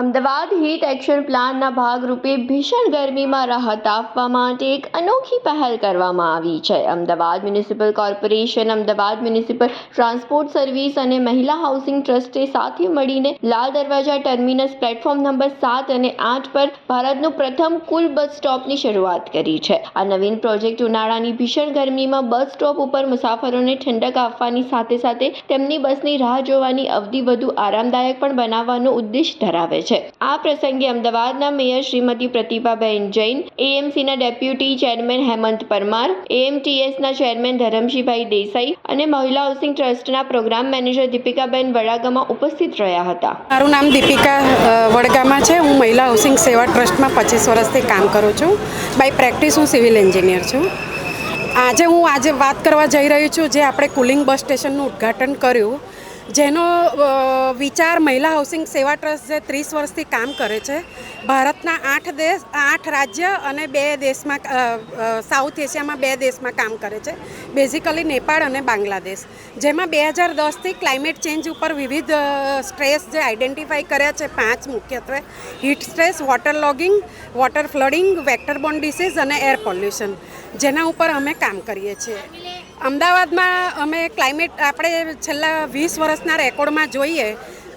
Ahmedabad heat action પ્લાનના ભાગરૂપે ભીષણ ગરમીમાં રાહત આપવા માટે એક અનોખી પહેલ કરવામાં આવી છે. Ahmedabad municipal corporation, Ahmedabad municipal transport service અને મહિલા હાઉસિંગ ટ્રસ્ટે સાથે મળીને Lal Darwaja terminus platform number 7 અને 8 પર ભારતનું પ્રથમ કુલ બસ સ્ટોપની શરૂઆત કરી છે. આ નવીન પ્રોજેક્ટ ઉનાળાની ભીષણ ગરમીમાં બસ સ્ટોપ ઉપર મુસાફરોને ઠંડક આપવાની સાથે સાથે તેમની બસની રાહ જોવાની અવધિ વધુ આરામદાયક પણ બનાવવાનો ઉદ્દેશ ધરાવે છે. આ પ્રસંગે અમદાવાદના મેયર શ્રીમતી પ્રતિભાબેન જૈન, એએમસીના ડેપ્યુટી ચેરમેન હેમંત પરમાર, એએમટીએસના ચેરમેન ધરમશીભાઈ દેસાઈ અને મહિલા હાઉસિંગ ટ્રસ્ટના પ્રોગ્રામ મેનેજર દીપિકાબેન વડાગામા ઉપસ્થિત રહ્યા હતા. મારું નામ દીપિકા વડગામા છે. હું મહિલા હાઉસિંગ સેવા ટ્રસ્ટમાં 25 વર્ષથી કામ કરું છું. બાય પ્રેક્ટિસ હું સિવિલ એન્જિનિયર છું. આજે વાત કરવા જઈ રહી છું જે આપણે કુલિંગ બસ સ્ટેશનનું ઉદ્ઘાટન કર્યું, જેનો વિચાર મહિલા હાઉસિંગ સેવા ટ્રસ્ટ જે 30 વર્ષથી કામ કરે છે. ભારતના 8 રાજ્ય અને 2 દેશમાં, સાઉથ એશિયામાં 2 દેશમાં કામ કરે છે, બેઝિકલી નેપાળ અને બાંગ્લાદેશ. જેમાં 2010થી ક્લાઇમેટ ચેન્જ ઉપર વિવિધ સ્ટ્રેસ જે આઈડેન્ટિફાઈ કર્યા છે, 5 મુખ્યત્વે: heat stress, water logging, water flooding, vector Born disease અને એર પોલ્યુશન, જેના ઉપર અમે કામ કરીએ છીએ. અમદાવાદમાં અમે આપણે છેલ્લા 20 વર્ષના રેકોર્ડમાં જોઈએ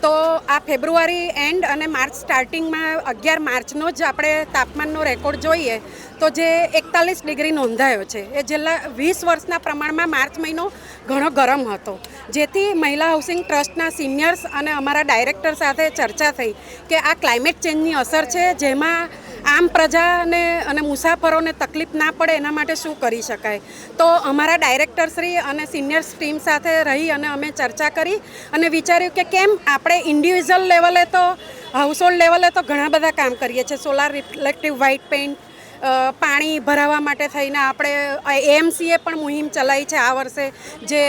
તો આ ફેબ્રુઆરી એન્ડ અને માર્ચ સ્ટાર્ટિંગમાં 11 માર્ચનો જ આપણે તાપમાનનો રેકોર્ડ જોઈએ તો જે 41 ડિગ્રી નોંધાયો છે. એ છેલ્લા 20 વર્ષના પ્રમાણમાં માર્ચ મહિનો ઘણો ગરમ હતો, જેથી મહિલા હાઉસિંગ ટ્રસ્ટના સિનિયર્સ અને અમારા ડાયરેક્ટર સાથે ચર્ચા થઈ કે આ ક્લાઇમેટ ચેન્જની અસર છે, જેમાં આમ પ્રજાને અને મુસાફરોને તકલીફ ના પડે એના માટે શું કરી શકાય. તો અમારા ડાયરેક્ટરશ્રી અને સિનિયર્સ ટીમ સાથે રહી અને અમે ચર્ચા કરી અને વિચાર્યું કે કેમ આપણે ઇન્ડિવિજ્યુઅલ લેવલે તો, હાઉસહોલ્ડ લેવલે તો ઘણા બધા કામ કરીએ છીએ. સોલાર રિફ્લેક્ટિવ વ્હાઇટ પેઇન્ટ, પાણી ભરાવા માટે થઈને આપણે એએમસીએ પણ મુહિમ ચલાવી છે આ વર્ષે, જે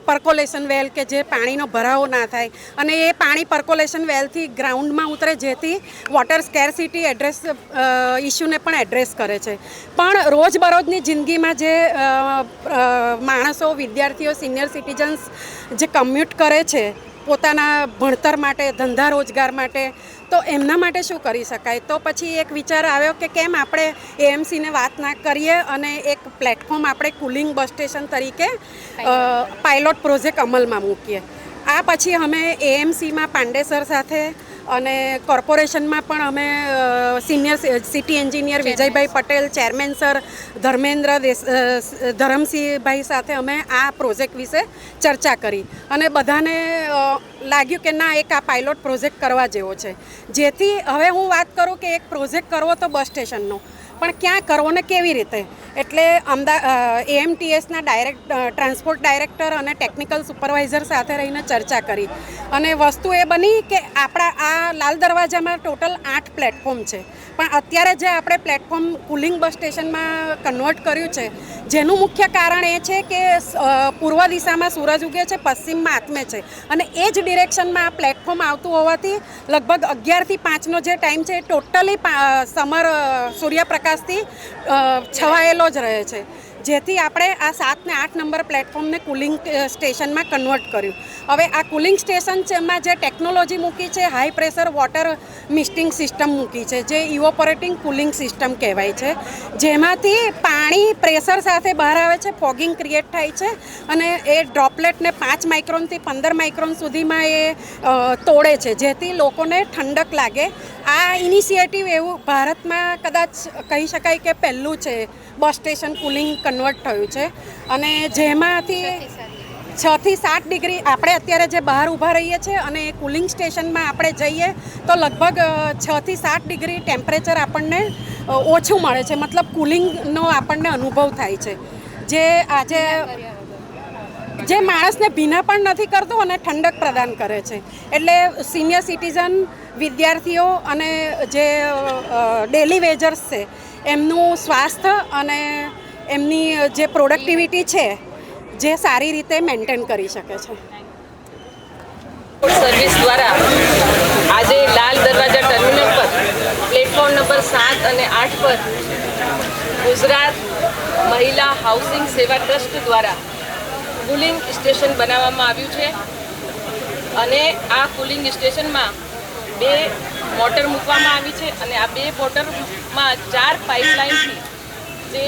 પર્કોલેશન વેલ કે જે પાણીનો ભરાવો ના થાય અને એ પાણી પર્કોલેશન વેલથી ગ્રાઉન્ડમાં ઉતરે, જેથી વોટર સ્કેરસિટી ઇસ્યુને પણ એડ્રેસ કરે છે. પણ રોજબરોજની જિંદગીમાં જે માણસો, વિદ્યાર્થીઓ, સિનિયર સિટીઝન્સ જે કમ્યુટ કરે છે પોતાના ભણતર માટે, ધંધા રોજગાર માટે, તો એમના માટે શું કરી શકાય. તો પછી એક વિચાર આવ્યો કે કેમ આપણે એએમસીને વાત ના કરીએ અને એક પ્લેટફોર્મ આપણે કુલિંગ બસ સ્ટેશન તરીકે પાયલોટ પ્રોજેક્ટ અમલમાં મૂકીએ. આ પછી અમે એએમસીમાં પાંડે સર સાથે અને કોર્પોરેશનમાં પણ અમે senior city engineer Vijaybhai Patel, chairman sir Dharamsinhbhai સાથે અમે આ પ્રોજેક્ટ વિશે ચર્ચા કરી અને બધાને લાગ્યું કે ના, એક આ પાયલોટ પ્રોજેક્ટ કરવા જેવો છે. જેથી હવે હું વાત કરું કે એક પ્રોજેક્ટ કરવો તો બસ સ્ટેશનનો, પણ ક્યાં કરવો ને કેવી રીતે, એટલે એએમટીએસના ટ્રાન્સપોર્ટ ડાયરેક્ટર અને ટેકનિકલ સુપરવાઇઝર સાથે રહીને ચર્ચા કરી અને વસ્તુ એ બની કે આપણા આ લાલ દરવાજામાં ટોટલ 8 પ્લેટફોર્મ છે, પણ અત્યારે જે આપણે પ્લેટફોર્મ કુલિંગ બસ સ્ટેશનમાં કન્વર્ટ કર્યું છે, જેનું મુખ્ય કારણ એ છે કે પૂર્વ દિશામાં સૂરજ ઉગે છે, પશ્ચિમમાં આથમે છે અને એ જ ડિરેક્શનમાં આ પ્લેટફોર્મ આવતું હોવાથી લગભગ 11 થી 5નો જે ટાઈમ છે એ ટોટલી સૂર્યપ્રકાશથી છવાયેલો જ રહે છે. જેથી આપણે આ 7 ને 8 નંબર પ્લેટફોર્મને કુલિંગ સ્ટેશનમાં કન્વર્ટ કર્યું. હવે આ કુલિંગ સ્ટેશનમાં જે ટેકનોલોજી મૂકી છે, હાઈ પ્રેશર વોટર મિસ્ટિંગ સિસ્ટમ મૂકી છે, જે ઇવોપોરેટિંગ કુલિંગ સિસ્ટમ કહેવાય છે, જેમાંથી પાણી પ્રેશર સાથે બહાર આવે છે, ફોગિંગ ક્રિએટ થાય છે અને એ ડ્રોપલેટને 5 માઇક્રોનથી 15 માઇક્રોન સુધીમાં એ તોડે છે, જેથી લોકોને ઠંડક લાગે. આ ઇનિશિયેટિવ એવું ભારતમાં કદાચ કહી શકાય કે પહેલું છે બસ સ્ટેશન કુલિંગ કન્વર્ટ થયું છે અને જેમાંથી 6 થી 7 ડિગ્રી આપણે અત્યારે જે બહાર ઊભા રહીએ છીએ અને કુલિંગ સ્ટેશનમાં આપણે જઈએ તો લગભગ 6 થી 7 ડિગ્રી ટેમ્પરેચર આપણને ઓછું મળે છે, મતલબ કુલિંગનો આપણને અનુભવ થાય છે, જે માણસને ભીના પણ નથી કરતું અને ઠંડક પ્રદાન કરે છે. એટલે સિનિયર સિટીઝન, વિદ્યાર્થીઓ અને જે ડેલી વેજર્સ છે એમનું સ્વાસ્થ્ય અને એમની જે પ્રોડક્ટિવિટી છે જે સારી રીતે મેન્ટેન કરી શકે છે. સર્વિસ દ્વારા આજે લાલ દરવાજા ટર્મિનલ પર પ્લેટફોર્મ નંબર 7 અને 8 પર ગુજરાત મહિલા હાઉસિંગ સેવા ટ્રસ્ટ દ્વારા કુલિંગ સ્ટેશન બનાવવામાં આવ્યું છે અને આ કુલિંગ સ્ટેશનમાં 2 મોટર મૂકવામાં આવી છે અને આ 2 મોટરમાં 4 પાઇપલાઇનથી જે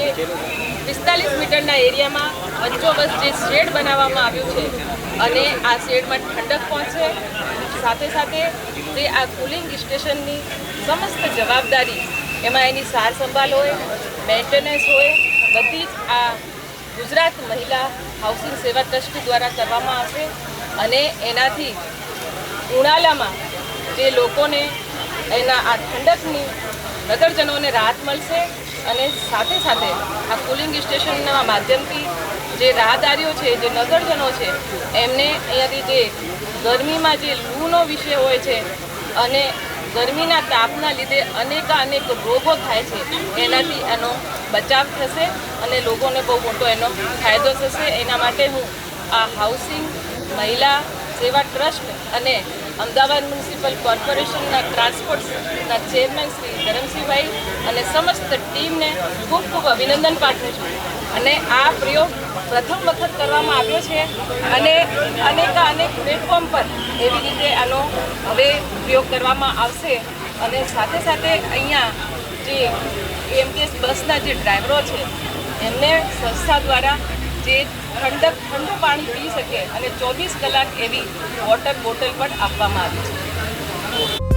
45 મીટરના એરિયામાં વચ્ચોવચ્ચ જે શેડ બનાવવામાં આવ્યું છે અને આ શેડમાં ઠંડક પહોંચે, સાથે સાથે જે આ કુલિંગ સ્ટેશનની સમસ્ત જવાબદારી એમાં એની સાર સંભાળ હોય, મેન્ટેનન્સ હોય, બધી જ આ ગુજરાત મહિલા હાઉસિંગ સેવા ટ્રસ્ટ દ્વારા કરવામાં આવશે અને એનાથી ઉનાળામાં જે લોકોને એના આ ઠંડકની નગરજનોને રાહત મળશે અને સાથે સાથે આ કુલિંગ સ્ટેશનના માધ્યમથી જે રાહદારીઓ છે, જે નગરજનો છે, એમને અહીંયાથી જે ગરમીમાં જે લૂનો વિષય હોય છે અને ગરમીના તાપના લીધે અનેક રોગો થાય છે, એનાથી એનો બચાવ થશે અને લોકોને બહુ મોટો એનો ફાયદો થશે. એના માટે હું આ હાઉસિંગ મહિલા સેવા ટ્રસ્ટ અને અમદાવાદ મ્યુનિસિપલ કોર્પોરેશનના ટ્રાન્સપોર્ટના ચેરમેન શ્રી ધરમસિંહભાઈ અને સમસ્ત ટીમને ખૂબ ખૂબ અભિનંદન પાઠવું છું. અને આ પ્રયોગ પ્રથમ વખત કરવામાં આવ્યો છે અને અનેક પ્લેટફોર્મ પર એવી રીતે આનો હવે પ્રયોગ કરવામાં આવશે અને સાથે સાથે અહીંયા જે એએમટીએસ બસના જે ડ્રાઈવરો છે એમને સંસ્થા દ્વારા જે ઠંડુ પાણી પી શકે અને 24 કલાક એવી વોટર બોટલ પણ આપવામાં આવી છે.